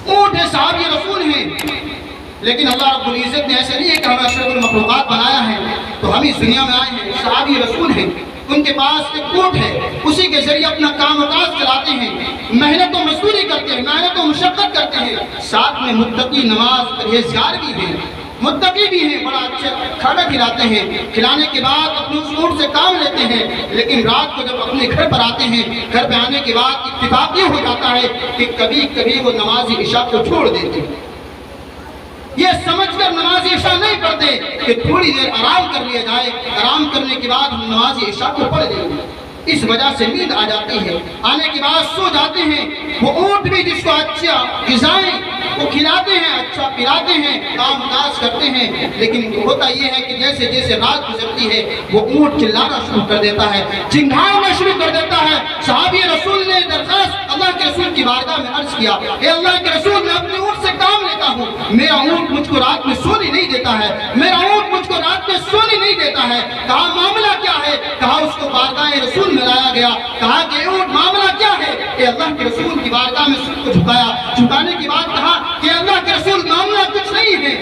اونٹ ہے، صحابی رسول ہیں، لیکن اللہ رب العزت نے ایسا نہیں ہے کہ ہمیں اشرف المخلوقات بنایا ہے تو ہم اس دنیا میں آئے ہیں۔ صحابی رسول ہیں، ان کے پاس ایک اونٹ ہے، اسی کے ذریعے اپنا کام و کاج چلاتے ہیں، محنت و مزدوری کرتے ہیں، محنت و مشقت کرتے ہیں، ساتھ میں متقی، نماز پرہیزگار بھی ہیں، متقی بھی ہیں، بڑا اچھا کھانا کھلاتے ہیں، کھلانے کے بعد اپنے اس اونٹ سے کام لیتے ہیں، لیکن رات کو جب اپنے گھر پر آتے ہیں، گھر پہ آنے کے بعد اتفاق یہ ہو جاتا ہے کہ کبھی کبھی وہ نماز عشاء کو چھوڑ دیتے ہیں، یہ سمجھ کر نماز عشاء نہیں پڑھتے کہ تھوڑی دیر آرام کر لیا جائے، آرام کرنے کے بعد ہم نماز عشاء کو پڑھ لیں گے۔ اس وجہ سے نیند آ جاتی ہے، آنے کے بعد سو جاتے ہیں۔ وہ اونٹ بھی جس کو اچھا غذائیں وہ کھلاتے ہیں، اچھا پلاتے ہیں، کام کاج کرتے ہیں، لیکن ہوتا یہ ہے کہ جیسے جیسے رات گزرتی ہے وہ اونٹ چلانا شروع کر دیتا ہے، چنگھاڑنا شروع کر دیتا ہے۔ صحابی رسول نے درخواست اللہ کے رسول کی بارگاہ میں عرض کیا، اے اللہ کے رسول، میں اپنے اونٹ سے کام لیتا ہوں، میرا اونٹ مجھ کو رات میں سونے نہیں دیتا ہے، میرا اونٹ مجھ کو رات میں سونے نہیں دیتا ہے۔ کہا معاملہ کیا ہے؟ کہا اس کو بارگاہ رسول میں لایا گیا، کہا کہ اونٹ معاملہ کیا ہے؟ کہ اللہ کے رسول کی بارگاہ میں سر کو جھکایا، جھکانے کے بعد کہا کہ اللہ کے رسول معاملہ کچھ نہیں ہے،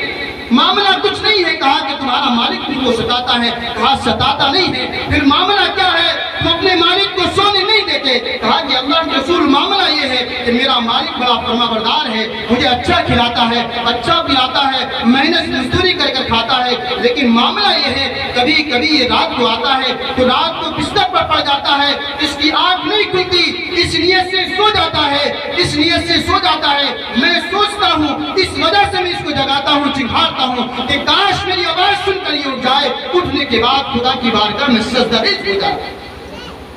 معاملہ کچھ نہیں ہے۔ کہا کہ تمہارا مالک تم کو ستاتا ہے، کہا ستاتا نہیں ہے۔ پھر معاملہ کیا ہے؟ تم اپنے مالک کو سونے نہیں دیتے۔ کہا کہ اللہ کے رسول معاملہ یہ ہے کہ میرا مالک بڑا فرما بردار ہے، مجھے اچھا کھلاتا ہے، اچھا پلاتا ہے، محنت مزدوری کر کر کھاتا ہے، لیکن معاملہ یہ ہے کبھی کبھی یہ رات کو آتا ہے تو رات کو بستر پر پڑ جاتا ہے، اس کی آنکھ نہیں کھلتی، اس نیت سے سو جاتا ہے، اس نیت سے سو جاتا ہے۔ میں سوچتا ہوں، اس وجہ سے میں اس کو جگاتا ہوں، چنگھاڑتا ہوں کہ کاش میری آواز سن کر یہ اٹھ جائے، اٹھنے کے بعد خدا کی بارگاہ میں سجدہ ریز ہو جائے۔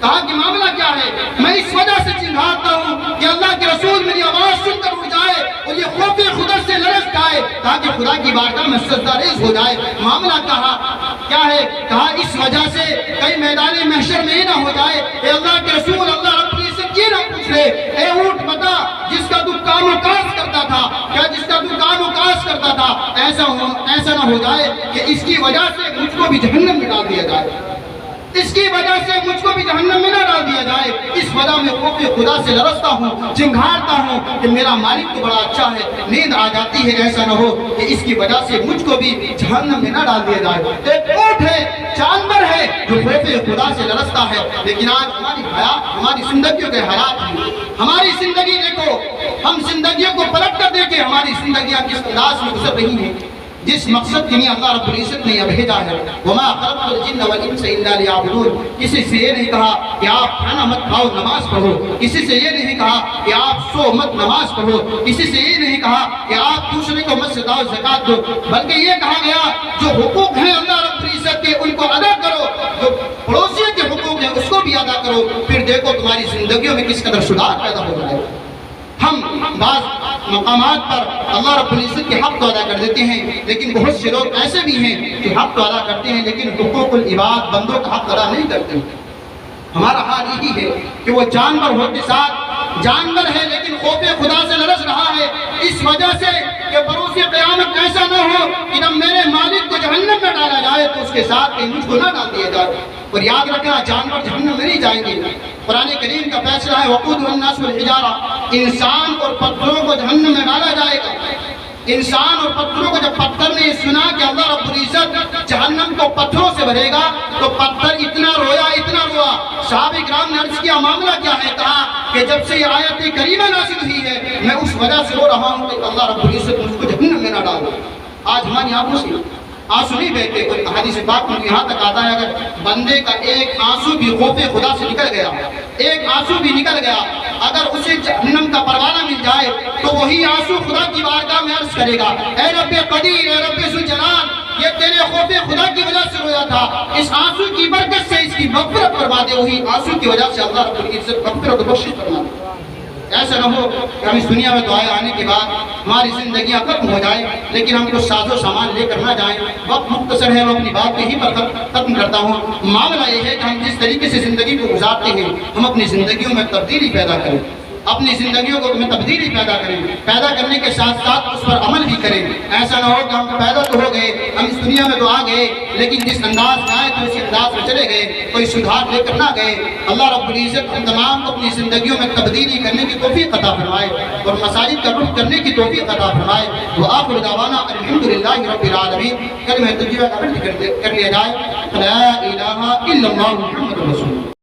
کہا کہ معاملہ کیا ہے؟ میں اس وجہ سے چنگھاڑتا ہوں کہ اللہ کے رسول میری آواز سن کر اٹھ جائے اور یہ خوف خدا سے لرز جائے تاکہ خدا کی بارگاہ میں سجدہ ریز ہو جائے۔ معاملہ کیا ہے؟ کہا اس وجہ سے کئی میدان محشر میں یہ نہ ہو جائے، اے اللہ کے رسول، اللہ رب العزت یہ نہ پوچھ لے، اے اونٹ بتا جس کا تو کام و کاج کرتا تھا، کیا جس کا تو کام و کاج کرتا تھا ایسا نہ ہو جائے کہ اس کی وجہ سے مجھ کو بھی جہنم میں ڈال دیا جائے، اس کی وجہ سے مجھ کو بھی جہنم میں نہ ڈال دیا جائے۔ اس وجہ میں خوف خدا سے لرزتا ہوں، چنگھاڑتا ہوں کہ میرا مالک تو بڑا اچھا ہے، نیند آ جاتی ہے، ایسا نہ ہو کہ اس کی وجہ سے مجھ کو بھی جہنم میں نہ ڈال دیا جائے۔ ایک اونٹ ہے، جانور ہے جو خوف خدا سے لرزتا ہے، لیکن آج ہماری زندگیوں کے حالات ہیں، ہماری زندگی دیکھو، ہم زندگیوں کو پلٹ کر دیکھیں، ہماری زندگیاں کس انداز میں گزر رہی ہیں۔ جس مقصد کے لیے اللہ رب العزت نے یہ بھیجا ہے، وَمَا خَلَقْتُ الْجِنَّ وَالْإِنسَ إِلَّا لِيَعْبُدُونَ، کسی سے یہ نہیں کہا کہ آپ کھانا مت کھاؤ نماز پڑھو، کسی سے یہ نہیں کہا کہ آپ سو مت نماز پڑھو، کسی سے یہ نہیں کہا کہ آپ دوسرے کو مت ستاؤ زکوٰۃ دو، بلکہ یہ کہا گیا جو حقوق ہیں اللہ رب العزت کے ان کو ادا کرو، جو پڑوسیوں کے حقوق ہیں اس کو بھی ادا کرو، پھر دیکھو تمہاری زندگیوں میں کس قدر سدھار پیدا ہو جائے۔ ہم بعض مقامات پر اللہ رب العزت کے حق تو ادا کر دیتے ہیں، لیکن بہت سے لوگ ایسے بھی ہیں کہ حق تو ادا کرتے ہیں لیکن حقوق العباد بندوں کا حق ادا نہیں کرتے۔ ہمارا حال یہی ہے کہ وہ جانور ہوتے ساتھ جانور ہے لیکن خوف خدا سے لرز رہا ہے، اس وجہ سے کہ بروز قیامت ایسا نہ ہو کہ جب میرے مالک کو جہنم میں ڈالا جائے تو اس کے ساتھ کہیں مجھ کو نہ ڈال دیا جائے۔ اور یاد رکھنا جانور جہنم میں نہیں جائیں گے، قرآن کریم کا فیصلہ ہے وَقُودُهُ النَّاسُ وَالْحِجَارَةُ، انسان اور پتھروں کو جہنم میں ڈالا جائے گا۔ انسان اور پتھروں کو جب پتھر نے سنا کہ اللہ رب العزت جہنم کو پتھروں سے بھرے گا تو پتھر اتنا رویا اتنا رویا۔ صحابہ کرام نے عرض کیا معاملہ کیا ہے؟ کہا کہ جب سے یہ آیت کریمہ نازل ہوئی ہے میں اس وجہ سے رو رہا ہوں کہ اللہ رب العزت مجھ کو جہنم میں نہ ڈالے۔ آج ہماری آنکھوں سے آنسو نہیں بہتے، کوئی حدیث پاک میں یہاں تک آتا ہے اگر بندے کا ایک آنسو بھی خوف خدا سے نکل گیا، ایک آنسو بھی نکل گیا، اگر اسے جہنم کا پروانہ مل جائے تو وہی آنسو خدا کی بارگاہ میں عرض کرے گا، اے رب قدیر، اے رب ذوالجلال، یہ تیرے خوف خدا کی وجہ سے رویا تھا، اس آنسو کی برکت سے اس کی مغفرت فرما دے، وہی آنسو کی وجہ سے اللہ رب العزت مغفرت و بخشش فرما دے۔ ایسا نہ ہو کہ ہم اس دنیا میں دعائیں آنے کے بعد ہماری زندگیاں ختم ہو جائیں لیکن ہم کو ساز و سامان لے کر نہ جائیں۔ وقت مختصر ہے، میں اپنی بات یہیں پر ختم کرتا ہوں۔ معاملہ یہ ہے کہ ہم جس طریقے سے زندگی کو گزارتے ہیں ہم اپنی زندگیوں میں تبدیلی پیدا کریں، اپنی زندگیوں کو میں تبدیلی پیدا کریں، پیدا کرنے کے ساتھ ساتھ اس پر عمل بھی کریں۔ ایسا نہ ہو کہ ہم پیدا تو ہو گئے، ہم اس دنیا میں تو آ گئے، لیکن جس انداز میں آئے تو اسی انداز میں چلے گئے، کوئی سدھار لے کر نہ گئے۔ اللہ رب العزت ہم تمام کو اپنی زندگیوں میں تبدیلی کرنے کی توفیق عطا فرمائے اور مساجد کا رخ کرنے کی توفیق عطا فرمائے۔ وآخر دعوانا الحمدللہ رب العالمین۔ کلمہ طیبہ کا رد کر لیا جائے، لا الہ الا اللہ محمد رسول اللہ۔